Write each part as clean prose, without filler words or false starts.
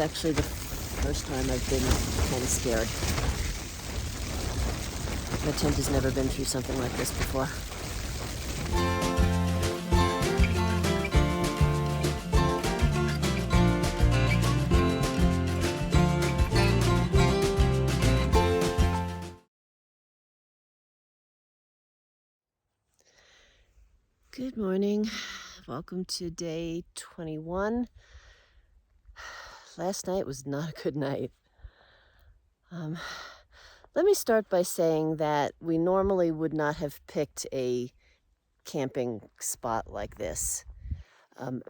actually the first time I've been kind of scared. My tent has never been through something like this before. Good morning. Welcome to day 21. Last night was not a good night. Let me start by saying that we normally would not have picked a camping spot like this.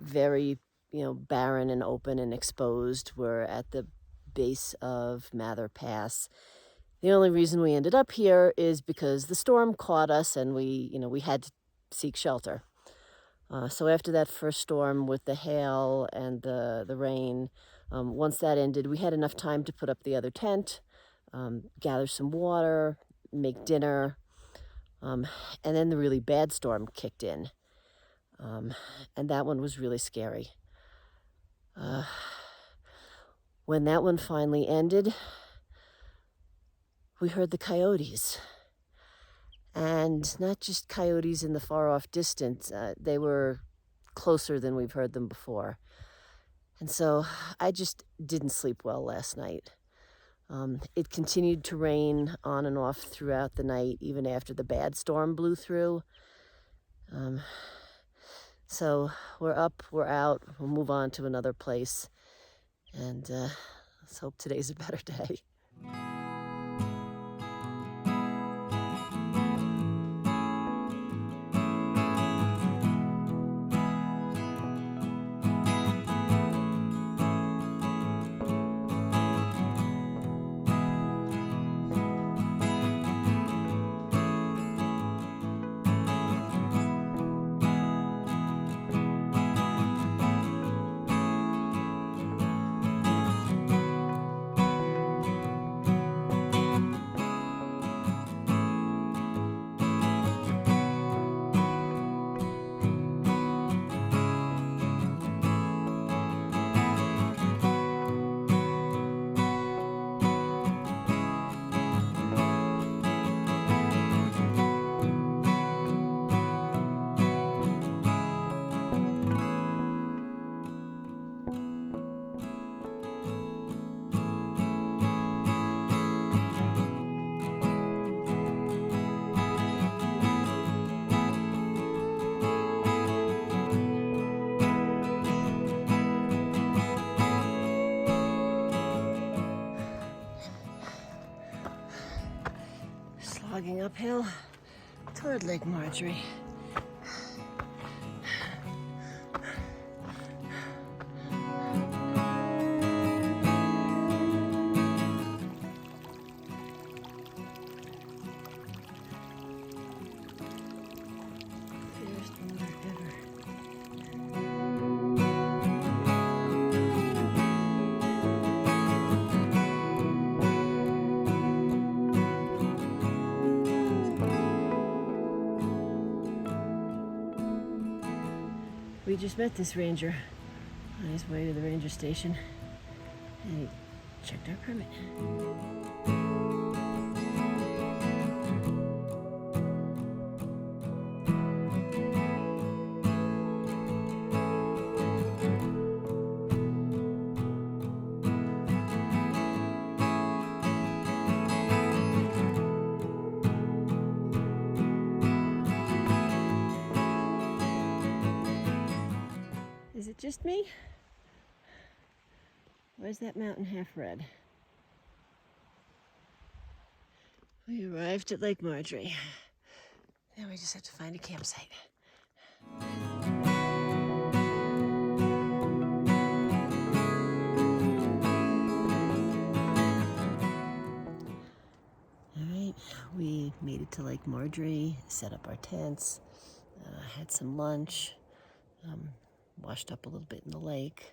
Very, barren and open and exposed. We're at the base of Muir Pass. The only reason we ended up here is because the storm caught us and we had to seek shelter. So after that first storm with the hail and the rain, once that ended, we had enough time to put up the other tent, gather some water, make dinner, and then the really bad storm kicked in. And that one was really scary. When that one finally ended, we heard the coyotes. And not just coyotes in the far-off distance, they were closer than we've heard them before. And so I just didn't sleep well last night. It continued to rain on and off throughout the night, even after the bad storm blew through. So we're up, we're out, we'll move on to another place. And let's hope today's a better day. Slogging uphill toward Lake Marjorie. We just met this ranger on his way to the ranger station, and he checked our permit. Is it just me? Or is that mountain half red? We arrived at Lake Marjorie. Now we just have to find a campsite. All right, we made it to Lake Marjorie, set up our tents, had some lunch, washed up a little bit in the lake,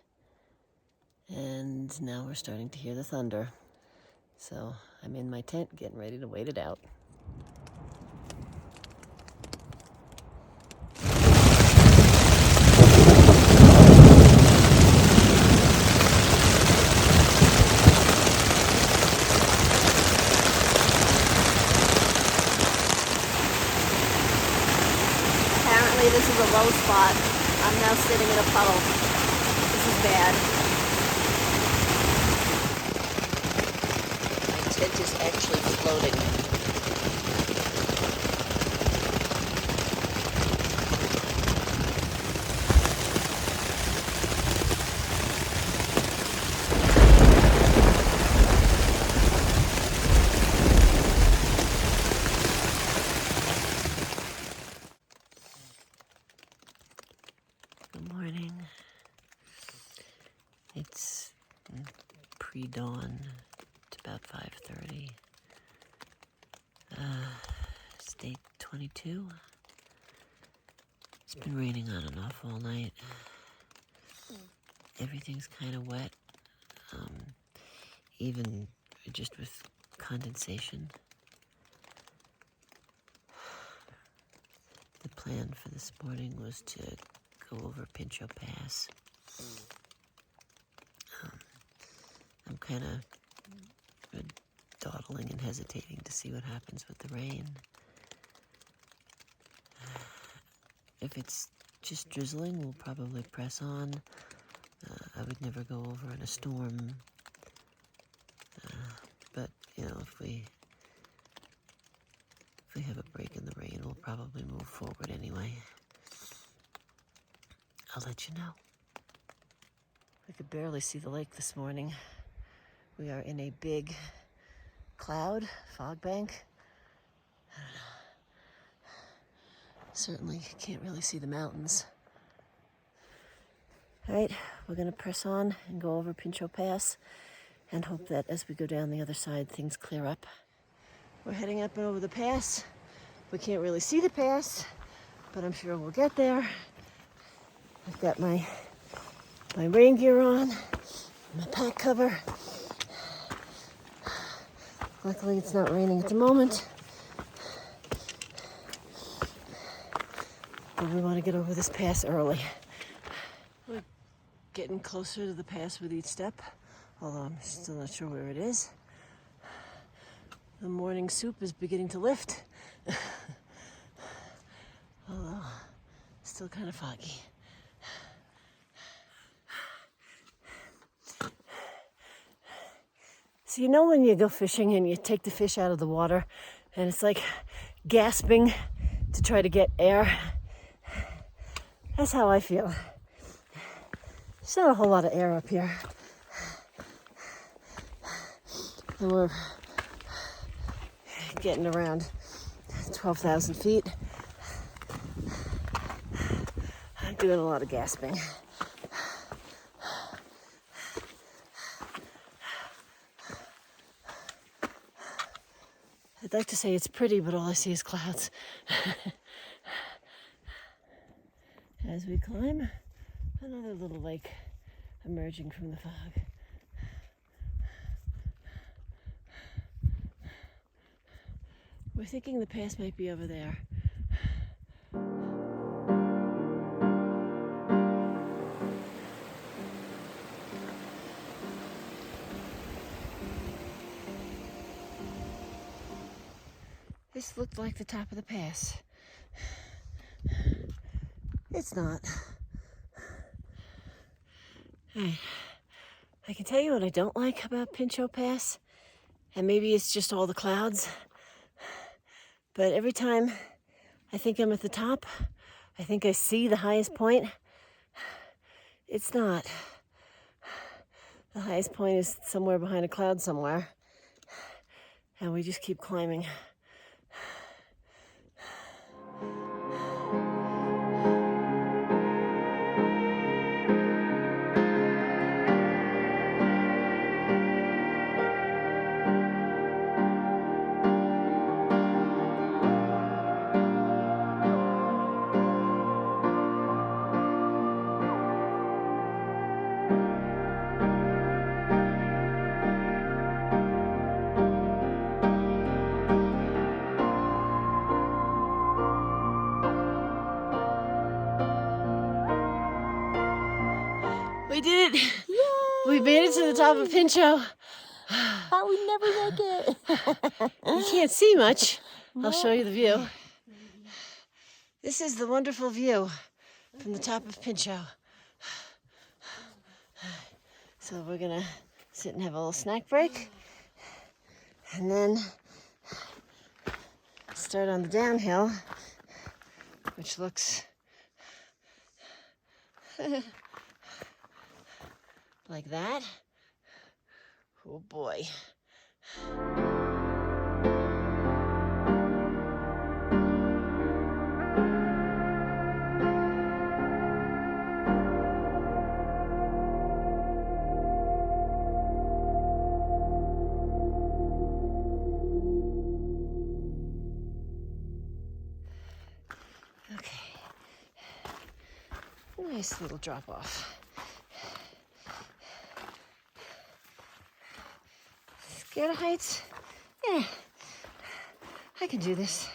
and now we're starting to hear the thunder. So I'm in my tent getting ready to wait it out. this is a low spot. I'm now sitting in a puddle. This is bad. My tent is actually floating. It's pre-dawn. It's about 5:30. It's day 22. It's been raining on and off all night. Everything's kind of wet, even just with condensation. The plan for this morning was to go over Pinchot Pass. I'm kind of dawdling and hesitating to see what happens with the rain. If it's just drizzling, we'll probably press on. I would never go over in a storm. But, you know, if we have a break in the rain, we'll probably move forward anyway. I'll let you know. I could barely see the lake this morning. We are in a big cloud, fog bank. I don't know. Certainly can't really see the mountains. All right, we're gonna press on and go over Pinchot Pass and hope that as we go down the other side, things clear up. We're heading up and over the pass. We can't really see the pass, but I'm sure we'll get there. I've got my rain gear on, my pack cover. Luckily, it's not raining at the moment. But we want to get over this pass early. We're getting closer to the pass with each step, although I'm still not sure where it is. The morning soup is beginning to lift, although still kind of foggy. So you know when you go fishing and you take the fish out of the water and it's like gasping to try to get air? That's how I feel. There's not a whole lot of air up here. And we're getting around 12,000 feet. I'm doing a lot of gasping. I'd like to say it's pretty, but all I see is clouds. As we climb, another little lake emerging from the fog. We're thinking the pass might be over there. This looked like the top of the pass. It's not. I can tell you what I don't like about Pinchot Pass, and maybe it's just all the clouds, but every time I think I'm at the top, I think I see the highest point. It's not. The highest point is somewhere behind a cloud somewhere, and we just keep climbing. We did it! Yay! We made it to the top of Pinchot. Thought we'd never make it. You can't see much. I'll show you the view. This is the wonderful view from the top of Pinchot. So we're gonna sit and have a little snack break and then start on the downhill, which looks like that. Oh boy. Okay. Nice little drop off. Scared of heights? Yeah, I can do this.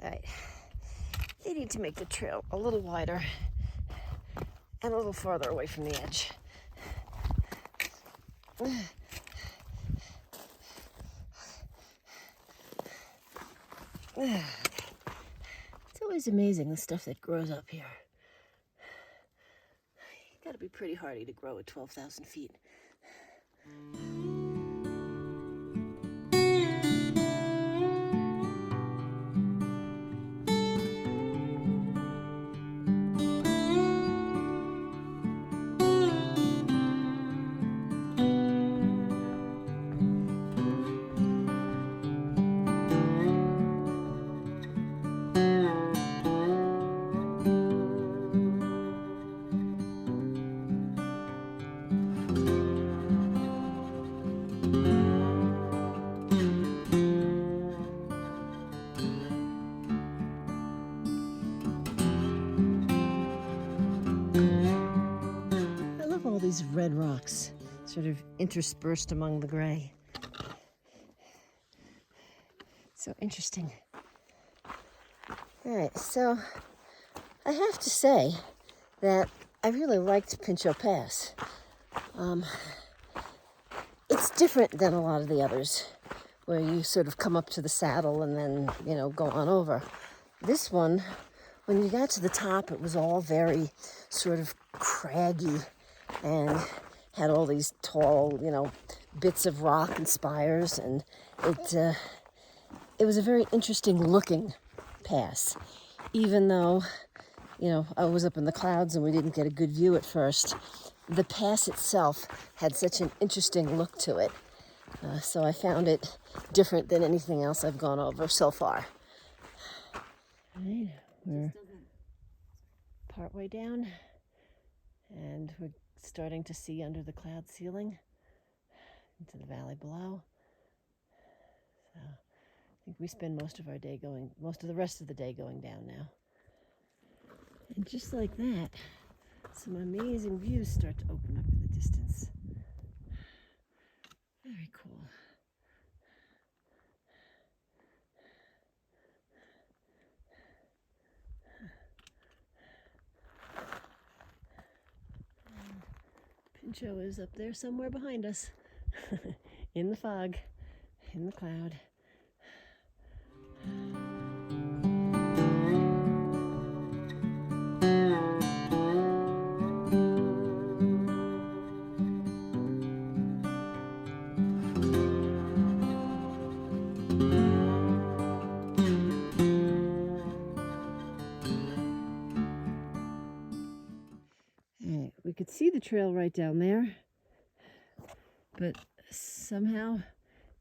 All right, they need to make the trail a little wider and a little farther away from the edge. It's always amazing the stuff that grows up here. You gotta be pretty hardy to grow at 12,000 feet. I love all these red rocks sort of interspersed among the gray. So interesting. All right, so I have to say that I really liked Pinchot Pass. It's different than a lot of the others, where you sort of come up to the saddle and then, go on over. This one, when you got to the top, it was all very sort of craggy and had all these tall, bits of rock and spires, and it was a very interesting looking pass, even though, I was up in the clouds and we didn't get a good view at first. The pass itself had such an interesting look to it, so I found it different than anything else I've gone over so far. All right, we're partway down, and we're starting to see under the cloud ceiling into the valley below. So I think we spend most of the rest of the day going down now. And just like that, some amazing views start to open up in the distance. Very cool. Pinchot is up there somewhere behind us, in the fog, in the cloud. We could see the trail right down there, but somehow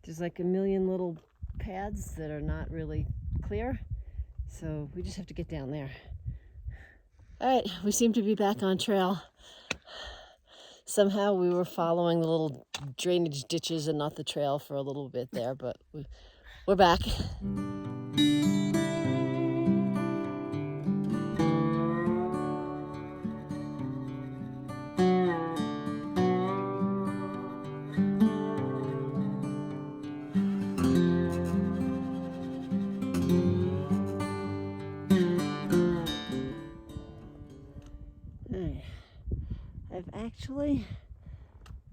there's like a million little paths that are not really clear, so we just have to get down there. All right, we seem to be back on trail. Somehow we were following the little drainage ditches and not the trail for a little bit there, but we're back. I've actually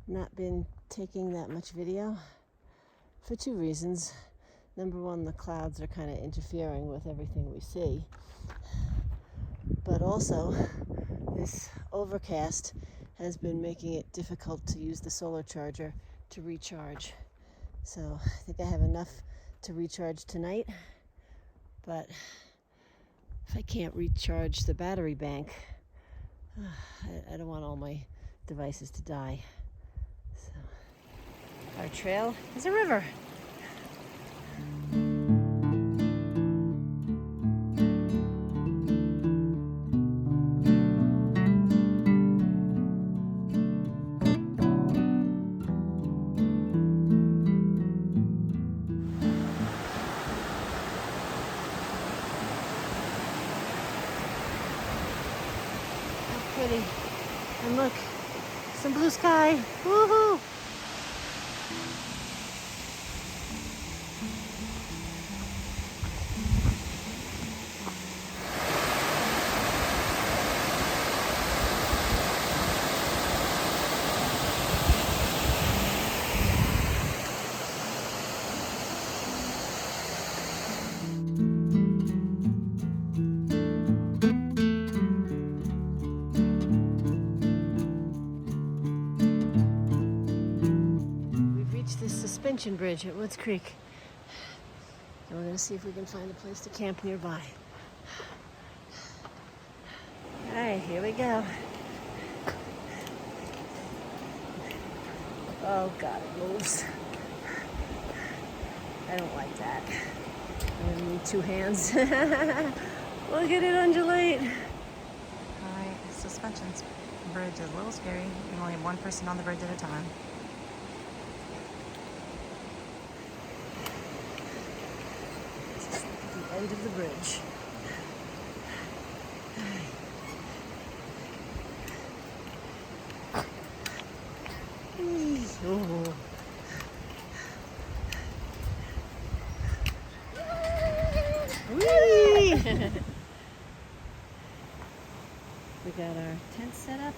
not been taking that much video for two reasons. Number one, the clouds are kind of interfering with everything we see. But also, this overcast has been making it difficult to use the solar charger to recharge. So I think I have enough to recharge tonight, but if I can't recharge the battery bank, I don't want all my devices to die. So our trail is a river. Pretty. And look, some blue sky. Woohoo! Suspension bridge at Woods Creek. And we're going to see if we can find a place to camp nearby. All right, here we go. Oh God, it moves. I don't like that. I'm going to need two hands. Look at it undulate. Alright, suspensions bridge is a little scary. You can only have one person on the bridge at a time. End of the bridge. Oh. We got our tent set up,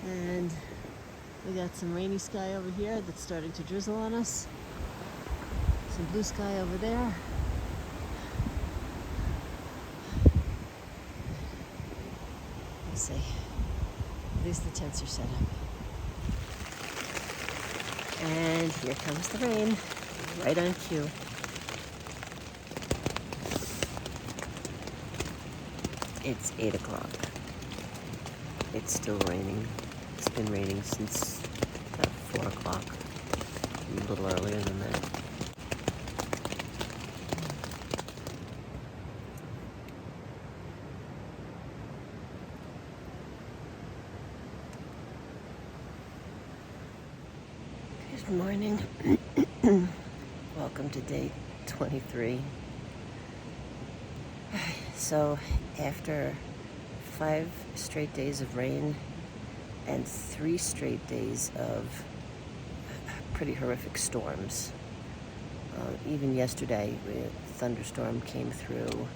and we got some rainy sky over here that's starting to drizzle on us. Some blue sky over there. Let's see. At least the tents are set up. And here comes the rain, right on cue. It's 8 o'clock. It's still raining. It's been raining since about 4 o'clock. A little earlier than that. Good morning. Welcome to day 23. So after 5 straight days of rain and 3 straight days of pretty horrific storms, even yesterday a thunderstorm came through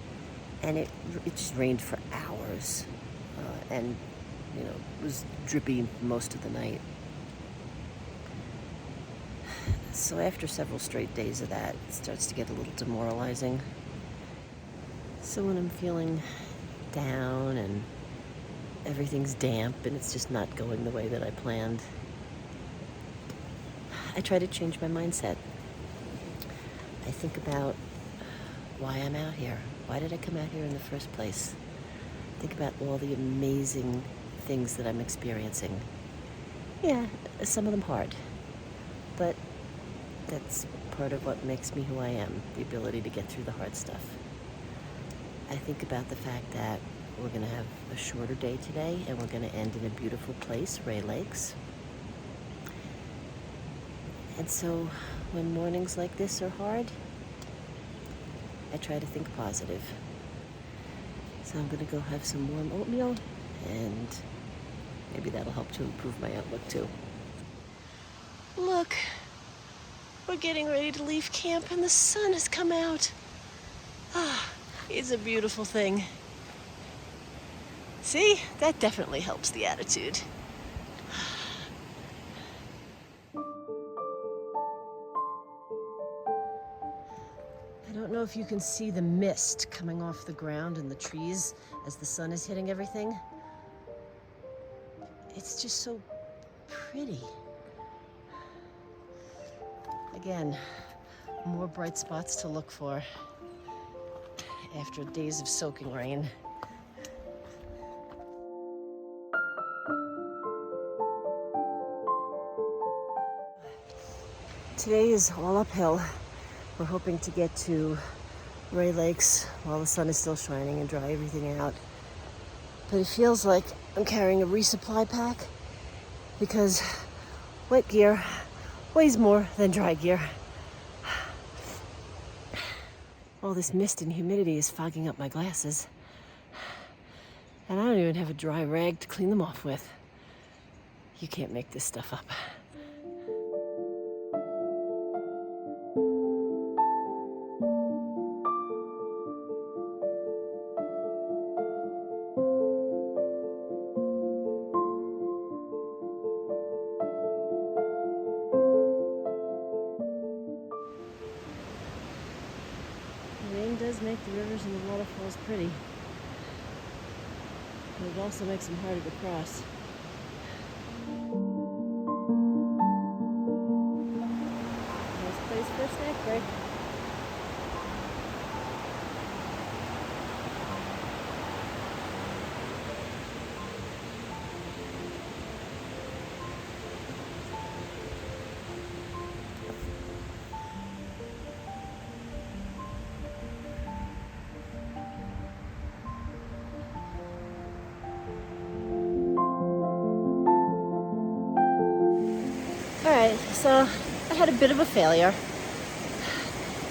and it just rained for hours, and it was drippy most of the night. So after several straight days of that, it starts to get a little demoralizing. So when I'm feeling down and everything's damp and it's just not going the way that I planned, I try to change my mindset. I think about why I'm out here. Why did I come out here in the first place? Think about all the amazing things that I'm experiencing. Yeah, some of them hard, but that's part of what makes me who I am, the ability to get through the hard stuff. I think about the fact that we're going to have a shorter day today and we're going to end in a beautiful place, Rae Lakes. And so when mornings like this are hard, I try to think positive. So I'm going to go have some warm oatmeal, and maybe that'll help to improve my outlook too. Look, we're getting ready to leave camp and the sun has come out. Ah, it's a beautiful thing. See, that definitely helps the attitude. if you can see the mist coming off the ground and the trees as the sun is hitting everything. It's just so pretty. Again, more bright spots to look for after days of soaking rain. Today is all uphill. We're hoping to get to Rae Lakes while the sun is still shining and dry everything out. But it feels like I'm carrying a resupply pack because wet gear weighs more than dry gear. All this mist and humidity is fogging up my glasses. And I don't even have a dry rag to clean them off with. You can't make this stuff up. The rain does make the rivers and the waterfalls pretty. But it also makes them harder to cross. Nice place for a snack break. Alright, so I had a bit of a failure.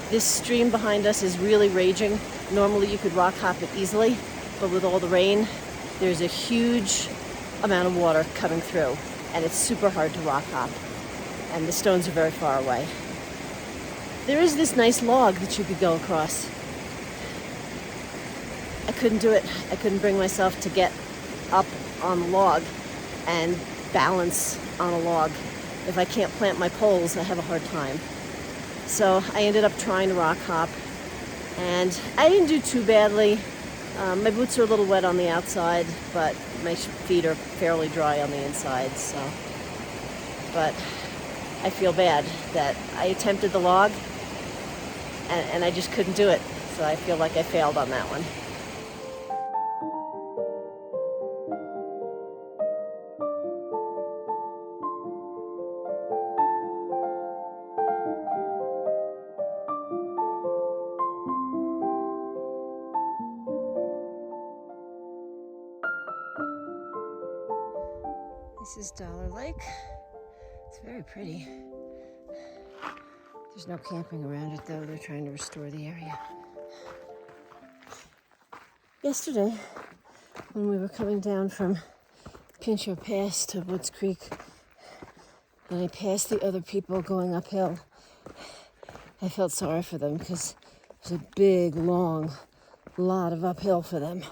This stream behind us is really raging. Normally you could rock hop it easily, but with all the rain, there's a huge amount of water coming through, and it's super hard to rock hop, and the stones are very far away. There is this nice log that you could go across. I couldn't do it. I couldn't bring myself to get up on the log and balance on a log. If I can't plant my poles, I have a hard time. So I ended up trying to rock hop, and I didn't do too badly. My boots are a little wet on the outside, but my feet are fairly dry on the inside. So, but I feel bad that I attempted the log, and I just couldn't do it. So I feel like I failed on that one. This is Dollar Lake. It's very pretty. There's no camping around it though. They're trying to restore the area. Yesterday, when we were coming down from Pinchot Pass to Woods Creek, and I passed the other people going uphill, I felt sorry for them because there's a big, long lot of uphill for them.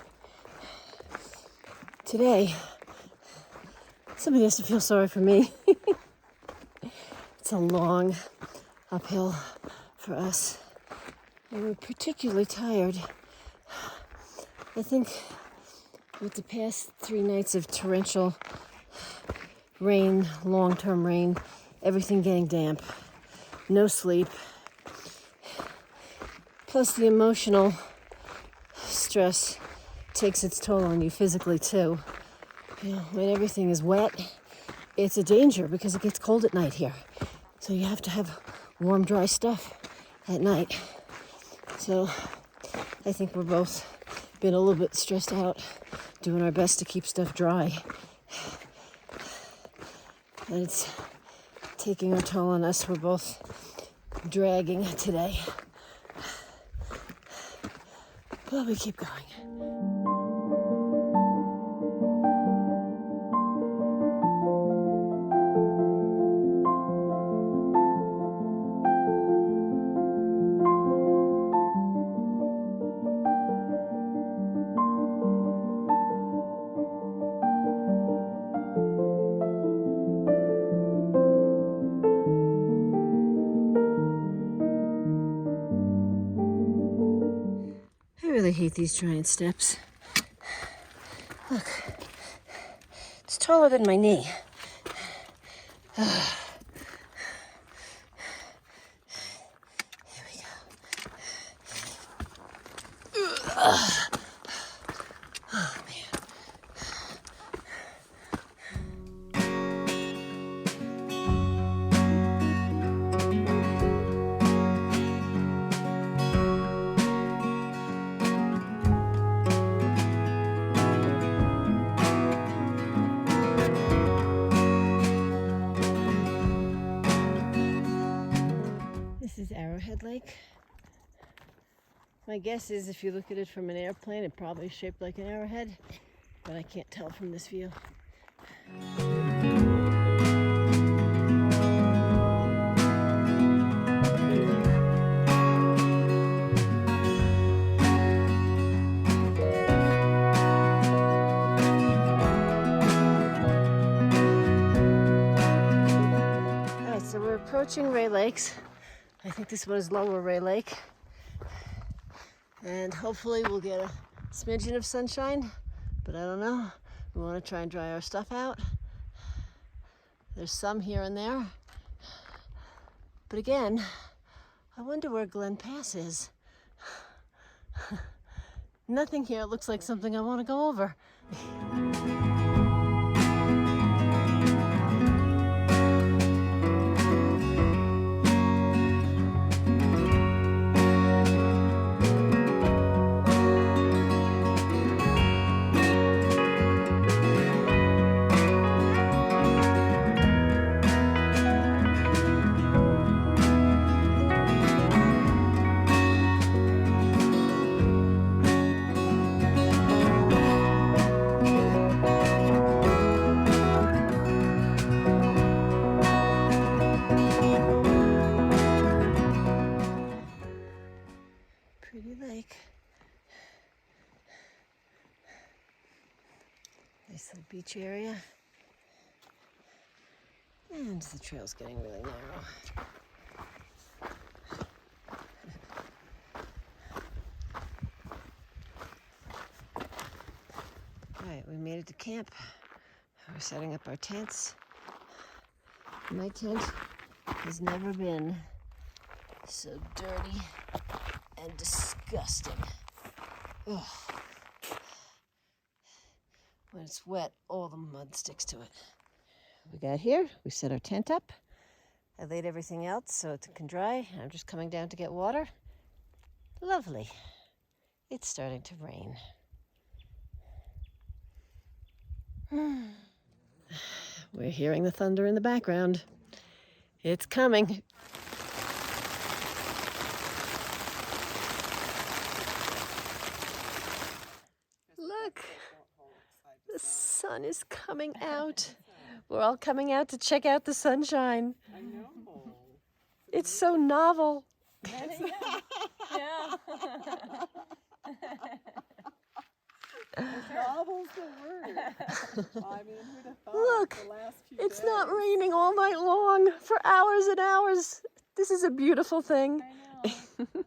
Today, somebody has to feel sorry for me. It's a long uphill for us. And we're particularly tired. I think with the past 3 nights of torrential rain, long-term rain, everything getting damp, no sleep, plus the emotional stress takes its toll on you physically too. You know, when everything is wet, it's a danger because it gets cold at night here. So you have to have warm, dry stuff at night. So I think we're both been a little bit stressed out, doing our best to keep stuff dry. And it's taking a toll on us. We're both dragging today. But we keep going. hate these giant steps. Look, it's taller than my knee. Here we go. Oh, man. This is Arrowhead Lake. My guess is if you look at it from an airplane, it probably is shaped like an arrowhead, but I can't tell from this view. All right, so we're approaching Rae Lakes. I think this one is Lower Rae Lake. And hopefully we'll get a smidgen of sunshine, but I don't know. We want to try and dry our stuff out. There's some here and there. But again, I wonder where Glen Pass is. Nothing here looks like something I want to go over. Pretty lake. Nice little beach area. And the trail's getting really narrow. All right, we made it to camp. We're setting up our tents. My tent has never been so dirty and disgusting. Ugh. When it's wet, all the mud sticks to it. We got here, we set our tent up. I laid everything out so it can dry. I'm just coming down to get water. Lovely. It's starting to rain. We're hearing the thunder in the background. It's coming. Look, the sun is coming out. We're all coming out to check out the sunshine. I know. It's so novel. Yeah. Novel's the word. I mean, who'd have thought Look, the last few it's days. not raining all night long for hours and hours. This is a beautiful thing. I know.